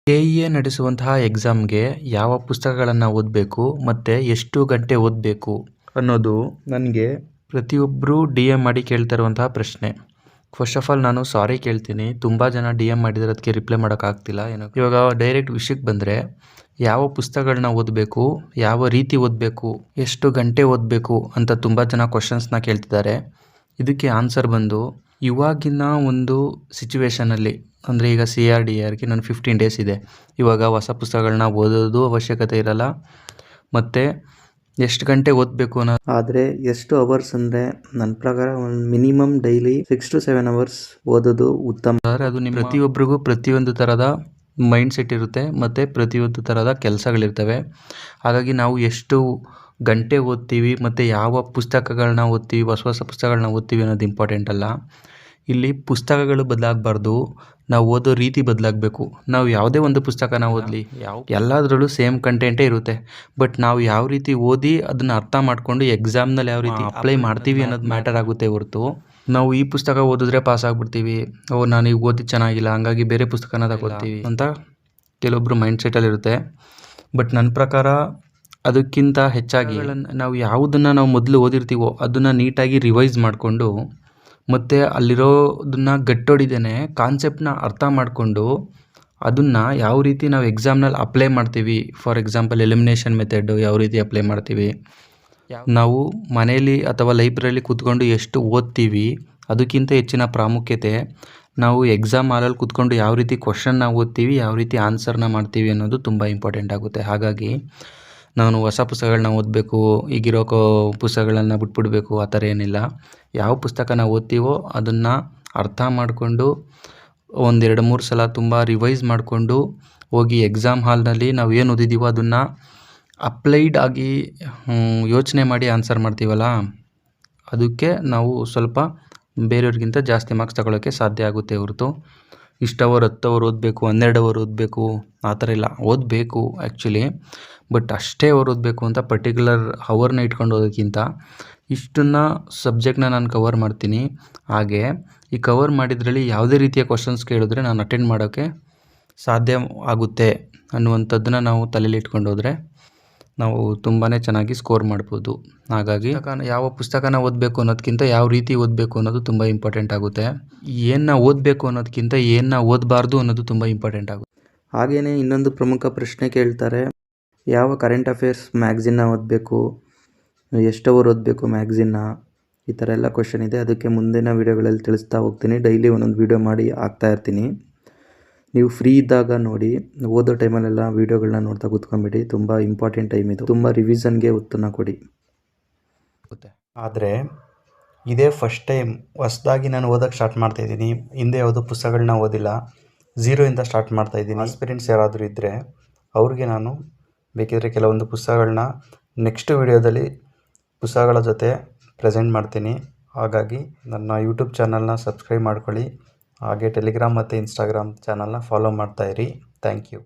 KEA ನಡೆಸುವಂತಹ ಎಕ್ಸಾಮ್ಗೆ ಯಾವ ಪುಸ್ತಕಗಳನ್ನು ಓದಬೇಕು ಮತ್ತು ಎಷ್ಟು ಗಂಟೆ ಓದಬೇಕು ಅನ್ನೋದು ನನಗೆ ಪ್ರತಿಯೊಬ್ಬರು DM ಮಾಡಿ ಕೇಳ್ತಾ ಇರುವಂತಹ ಪ್ರಶ್ನೆ. ಫಸ್ಟ್ ಆಫ್ ಆಲ್ ನಾನು ಸಾರಿ ಕೇಳ್ತೀನಿ, ತುಂಬ ಜನ DM ಮಾಡಿದರೆ ಅದಕ್ಕೆ ರಿಪ್ಲೈ ಮಾಡೋಕ್ಕಾಗ್ತಿಲ್ಲ ಏನೋ. ಇವಾಗ ಡೈರೆಕ್ಟ್ ವಿಷಯಕ್ಕೆ ಬಂದರೆ, ಯಾವ ಪುಸ್ತಕಗಳನ್ನ ಓದಬೇಕು, ಯಾವ ರೀತಿ ಓದಬೇಕು, ಎಷ್ಟು ಗಂಟೆ ಓದಬೇಕು ಅಂತ ತುಂಬ ಜನ ಕ್ವಶನ್ಸ್ನ ಕೇಳ್ತಿದ್ದಾರೆ. ಇದಕ್ಕೆ ಆನ್ಸರ್ ಬಂದು, ಇವಾಗಿನ ಒಂದು ಸಿಚುವೇಷನಲ್ಲಿ ಅಂದರೆ ಈಗ CRDRಗೆ ನಾನು 15 ಡೇಸ್ ಇದೆ. ಇವಾಗ ಹೊಸ ಪುಸ್ತಕಗಳನ್ನ ಓದೋದು ಅವಶ್ಯಕತೆ ಇರಲ್ಲ, ಮತ್ತು ಎಷ್ಟು ಗಂಟೆ ಓದಬೇಕು ಅನ್ನೋ. ಆದರೆ ಎಷ್ಟು ಅವರ್ಸ್ ಅಂದರೆ ನನ್ನ ಪ್ರಕಾರ ಒಂದು ಮಿನಿಮಮ್ ಡೈಲಿ 6 to 7 ಅವರ್ಸ್ ಓದೋದು ಉತ್ತಮ. ಅದು ನಿಮ್ಮ ಪ್ರತಿಯೊಬ್ಬರಿಗೂ ಪ್ರತಿಯೊಂದು ಥರದ ಮೈಂಡ್ ಸೆಟ್ ಇರುತ್ತೆ ಮತ್ತು ಪ್ರತಿಯೊಂದು ಥರದ ಕೆಲಸಗಳಿರ್ತವೆ. ಹಾಗಾಗಿ ನಾವು ಎಷ್ಟು ಗಂಟೆ ಓದ್ತೀವಿ ಮತ್ತು ಯಾವ ಪುಸ್ತಕಗಳನ್ನ ಓದ್ತೀವಿ, ಹೊಸ ಹೊಸ ಪುಸ್ತಕಗಳನ್ನ ಓದ್ತೀವಿ ಅನ್ನೋದು ಇಂಪಾರ್ಟೆಂಟ್ ಅಲ್ಲ. ಇಲ್ಲಿ ಪುಸ್ತಕಗಳು ಬದಲಾಗಬಾರ್ದು, ನಾವು ಓದೋ ರೀತಿ ಬದಲಾಗಬೇಕು. ನಾವು ಯಾವುದೇ ಒಂದು ಪುಸ್ತಕನ ಓದಲಿ, ಎಲ್ಲದರಲ್ಲೂ ಸೇಮ್ ಕಂಟೆಂಟೇ ಇರುತ್ತೆ. ಬಟ್ ನಾವು ಯಾವ ರೀತಿ ಓದಿ ಅದನ್ನು ಅರ್ಥ ಮಾಡಿಕೊಂಡು ಎಕ್ಸಾಮ್ನಲ್ಲಿ ಯಾವ ರೀತಿ ಅಪ್ಲೈ ಮಾಡ್ತೀವಿ ಅನ್ನೋದು ಮ್ಯಾಟರ್ ಆಗುತ್ತೆ ಹೊರತು, ನಾವು ಈ ಪುಸ್ತಕ ಓದಿದ್ರೆ ಪಾಸ್ ಆಗ್ಬಿಡ್ತೀವಿ, ನಾನು ಈಗ ಓದಿದ್ದು ಚೆನ್ನಾಗಿಲ್ಲ ಹಂಗಾಗಿ ಬೇರೆ ಪುಸ್ತಕನ ತಗೋತೀವಿ ಅಂತ ಕೆಲವೊಬ್ಬರು ಮೈಂಡ್ ಸೆಟ್ಟಲ್ಲಿರುತ್ತೆ. ಬಟ್ ನನ್ನ ಪ್ರಕಾರ ಅದಕ್ಕಿಂತ ಹೆಚ್ಚಾಗಿ ನಾವು ಯಾವುದನ್ನು ನಾವು ಮೊದಲು ಓದಿರ್ತೀವೋ ಅದನ್ನು ನೀಟಾಗಿ ರಿವೈಸ್ ಮಾಡಿಕೊಂಡು ಮತ್ತು ಅಲ್ಲಿರೋದನ್ನು ಗಟ್ಟೊಡಿದೇನೆ ಕಾನ್ಸೆಪ್ಟನ್ನ ಅರ್ಥ ಮಾಡಿಕೊಂಡು ಅದನ್ನು ಯಾವ ರೀತಿ ನಾವು ಎಕ್ಸಾಮ್ನಲ್ಲಿ ಅಪ್ಲೈ ಮಾಡ್ತೀವಿ. ಫಾರ್ ಎಕ್ಸಾಂಪಲ್ ಎಲಿಮಿನೇಷನ್ ಮೆಥಡು ಯಾವ ರೀತಿ ಅಪ್ಲೈ ಮಾಡ್ತೀವಿ, ನಾವು ಮನೆಯಲ್ಲಿ ಅಥವಾ ಲೈಬ್ರರಿಯಲ್ಲಿ ಕೂತ್ಕೊಂಡು ಎಷ್ಟು ಓದ್ತೀವಿ ಅದಕ್ಕಿಂತ ಹೆಚ್ಚಿನ ಪ್ರಾಮುಖ್ಯತೆ ನಾವು ಎಕ್ಸಾಮ್ ಹಾಲಲ್ಲಿ ಕೂತ್ಕೊಂಡು ಯಾವ ರೀತಿ ಕ್ವಶನ್ನ ಓದ್ತೀವಿ, ಯಾವ ರೀತಿ ಆನ್ಸರ್ನ ಮಾಡ್ತೀವಿ ಅನ್ನೋದು ತುಂಬ ಇಂಪಾರ್ಟೆಂಟ್ ಆಗುತ್ತೆ. ಹಾಗಾಗಿ ನಾನು ಹೊಸ ಪುಸ್ತಕಗಳನ್ನ ಓದಬೇಕು, ಈಗಿರೋ ಪುಸ್ತಕಗಳನ್ನ ಬಿಟ್ಬಿಡಬೇಕು ಆ ಥರ ಏನಿಲ್ಲ. ಯಾವ ಪುಸ್ತಕನ ಓದ್ತೀವೋ ಅದನ್ನು ಅರ್ಥ ಮಾಡಿಕೊಂಡು 1-2-3 ಸಲ ತುಂಬ ರಿವೈಸ್ ಮಾಡಿಕೊಂಡು ಹೋಗಿ ಎಕ್ಸಾಮ್ ಹಾಲ್ನಲ್ಲಿ ನಾವು ಏನು ಓದಿದ್ದೀವೋ ಅದನ್ನು ಅಪ್ಲೈಡ್ ಆಗಿ ಯೋಚನೆ ಮಾಡಿ ಆನ್ಸರ್ ಮಾಡ್ತೀವಲ್ಲ, ಅದಕ್ಕೆ ನಾವು ಸ್ವಲ್ಪ ಬೇರೆಯವ್ರಿಗಿಂತ ಜಾಸ್ತಿ ಮಾರ್ಕ್ಸ್ ತಗೊಳ್ಳೋಕ್ಕೆ ಸಾಧ್ಯ ಆಗುತ್ತೆ ಹೊರತು ಇಷ್ಟು ಅವರ್ 10 ಅವರ್ ಓದಬೇಕು, 12 ಅವರ್ ಓದಬೇಕು ಆ ಥರ ಇಲ್ಲ. ಓದಬೇಕು ಆ್ಯಕ್ಚುಲಿ, ಬಟ್ ಅಷ್ಟೇ ಅವರ್ ಓದಬೇಕು ಅಂತ ಪರ್ಟಿಕ್ಯುಲರ್ ಅವರ್ನ ಇಟ್ಕೊಂಡು ಓದೋಕ್ಕಿಂತ ಇಷ್ಟನ್ನು ಸಬ್ಜೆಕ್ಟ್ನ ನಾನು ಕವರ್ ಮಾಡ್ತೀನಿ. ಹಾಗೆ ಈ ಕವರ್ ಮಾಡಿದ್ರಲ್ಲಿ ಯಾವುದೇ ರೀತಿಯ ಕ್ವಶನ್ಸ್ ಕೇಳಿದ್ರೆ ನಾನು ಅಟೆಂಡ್ ಮಾಡೋಕ್ಕೆ ಸಾಧ್ಯ ಆಗುತ್ತೆ ಅನ್ನುವಂಥದ್ದನ್ನ ನಾವು ತಲೆಯಲ್ಲಿ ಇಟ್ಕೊಂಡು ಹೋದರೆ ನಾವು ತುಂಬಾ ಚೆನ್ನಾಗಿ ಸ್ಕೋರ್ ಮಾಡ್ಬೋದು. ಹಾಗಾಗಿ ಯಾವ ಪುಸ್ತಕನ ಓದಬೇಕು ಅನ್ನೋದಕ್ಕಿಂತ ಯಾವ ರೀತಿ ಓದಬೇಕು ಅನ್ನೋದು ತುಂಬ ಇಂಪಾರ್ಟೆಂಟ್ ಆಗುತ್ತೆ. ಏನನ್ನ ಓದಬೇಕು ಅನ್ನೋದಕ್ಕಿಂತ ಏನನ್ನ ಓದಬಾರ್ದು ಅನ್ನೋದು ತುಂಬ ಇಂಪಾರ್ಟೆಂಟ್ ಆಗುತ್ತೆ. ಹಾಗೆಯೇ ಇನ್ನೊಂದು ಪ್ರಮುಖ ಪ್ರಶ್ನೆ ಕೇಳ್ತಾರೆ, ಯಾವ ಕರೆಂಟ್ ಅಫೇರ್ಸ್ ಮ್ಯಾಗ್ಝಿನ್ನ ಓದಬೇಕು, ಎಷ್ಟು ಅವರ್ ಓದಬೇಕು ಮ್ಯಾಗ್ಝಿನ್ನ, ಈ ಥರ ಎಲ್ಲ ಕ್ವಶನ್ ಇದೆ. ಅದಕ್ಕೆ ಮುಂದಿನ ವೀಡಿಯೋಗಳಲ್ಲಿ ತಿಳಿಸ್ತಾ ಹೋಗ್ತೀನಿ. ಡೈಲಿ ಒಂದೊಂದು ವೀಡಿಯೋ ಮಾಡಿ ಹಾಕ್ತಾ ಇರ್ತೀನಿ. ನೀವು ಫ್ರೀ ಇದ್ದಾಗ ನೋಡಿ, ಓದೋ ಟೈಮಲ್ಲೆಲ್ಲ ವೀಡಿಯೋಗಳನ್ನ ನೋಡ್ತಾ ಕೂತ್ಕೊಂಬಿಡಿ. ತುಂಬ ಇಂಪಾರ್ಟೆಂಟ್ ಟೈಮ್ ಇದು, ತುಂಬ ರಿವಿಷನ್ಗೆ ಒತ್ತನ್ನು ಕೊಡಿ. ಆದರೆ ಇದೇ ಫಸ್ಟ್ ಟೈಮ್ ಹೊಸದಾಗಿ ನಾನು ಓದೋಕ್ಕೆ ಸ್ಟಾರ್ಟ್ ಮಾಡ್ತಾಯಿದ್ದೀನಿ. ಹಿಂದೆ ಯಾವುದೋ ಪುಸ್ತಕಗಳನ್ನ ಓದಿಲ್ಲ, 0 ಸ್ಟಾರ್ಟ್ ಮಾಡ್ತಾಯಿದ್ದೀನಿ. ಆಸ್ಪಿರೆಂಟ್ಸ್ ಯಾರಾದರೂ ಇದ್ದರೆ ಅವ್ರಿಗೆ ನಾನು ಬೇಕಿದ್ರೆ ಕೆಲವೊಂದು ಪುಸ್ತಕಗಳನ್ನ ನೆಕ್ಸ್ಟ್ ವೀಡಿಯೋದಲ್ಲಿ ಪುಸ್ತಕಗಳ ಜೊತೆ ಪ್ರೆಸೆಂಟ್ ಮಾಡ್ತೀನಿ. ಹಾಗಾಗಿ ನನ್ನ ಯೂಟ್ಯೂಬ್ ಚಾನಲ್ನ ಸಬ್ಸ್ಕ್ರೈಬ್ ಮಾಡ್ಕೊಳ್ಳಿ. ಹಾಗೆ ಟೆಲಿಗ್ರಾಮ್ ಮತ್ತು ಇನ್ಸ್ಟಾಗ್ರಾಮ್ ಚಾನಲ್ನ ಫಾಲೋ ಮಾಡ್ತಾಯಿರಿ. Thank you.